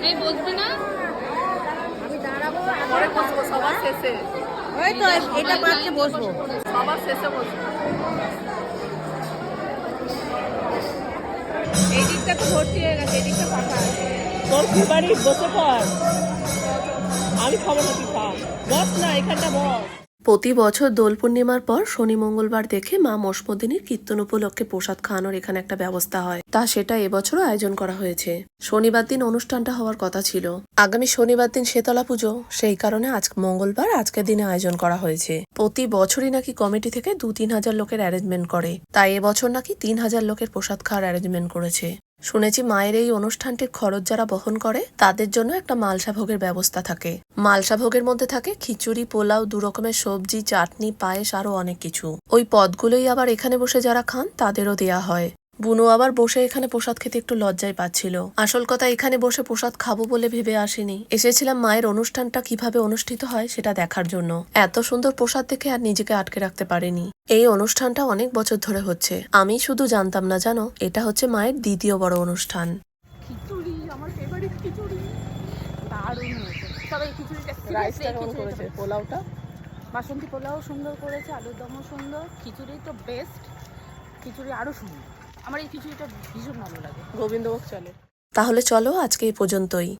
এই বসবে না? আমি দাঁড়াবো, পরে বসবো সবার শেষে। ওই তো এটা পাচ্ছে বসবো, সবার শেষে বসবো। এই দিকটা তো ভর্তি হয়ে গেছে, এই দিকটা ফাঁকা আছে। তোর ফেভারিট বসে পড়, আমি খাবো না, তুই খা, বস না এখানটা বস। প্রতি বছর দোল পূর্ণিমার পর শনি মঙ্গলবার দেখে মা মসমদিনীর কীর্তন উপলক্ষে প্রসাদ খাওয়ানোর এখানে একটা ব্যবস্থা হয়, তা সেটা এবছরও আয়োজন করা হয়েছে। শনিবার দিন অনুষ্ঠানটা হওয়ার কথা ছিল, আগামী শনিবার দিন শীতলা পুজো, সেই কারণে আজ মঙ্গলবার আজকের দিনে আয়োজন করা হয়েছে। প্রতি বছরই নাকি কমিটি থেকে 2-3 হাজার লোকের অ্যারেঞ্জমেন্ট করে, তাই এবছর নাকি 3 হাজার লোকের প্রসাদ খাওয়ার অ্যারেঞ্জমেন্ট করেছে। শুনেছি মায়ের এই অনুষ্ঠানটির খরচ যারা বহন করে তাদের জন্য একটা মালসা ভোগের ব্যবস্থা থাকে। মালসা ভোগের মধ্যে থাকে খিচুড়ি, পোলাও, 2 রকমের সবজি, চাটনি, পায়েস, আরো অনেক কিছু। ওই পদগুলোই আবার এখানে বসে যারা খান তাদেরও দেয়া হয়। বুনু আবার বসে এখানে প্রসাদ খেতে একটু লজ্জায় পাচ্ছিল। আসল কথা, এখানে বসে প্রসাদ খাবো বলে ভেবে আসিনি, এসেছিলাম মায়ের অনুষ্ঠানটা কিভাবে অনুষ্ঠিত হয় সেটা দেখার জন্য। এত সুন্দর প্রসাদ দেখে আর নিজেকে আটকে রাখতে পারিনি। এই অনুষ্ঠানটা অনেক বছর ধরে হচ্ছে, আমি শুধু জানতাম না জানো, এটা হচ্ছে মায়ের দ্বিতীয় বড় অনুষ্ঠান। খিচুড়ি আমার ফেভারিট খিচুড়ি, দারুণ হয়েছে। তবে এই খিচুড়িটা রাইসটা কেমন করেছে, পোলাওটা? বাসন্তী পোলাও সুন্দর করেছে, আলুর দমও সুন্দর, খিচুড়ি তো বেস্ট, খিচুড়ি আরো সুন্দর। আমার এই খিচুড়িটা ভীষণ ভালো লাগে। গোবিন্দভোগ চলে। তাহলে চলো আজকে এই পর্যন্তই।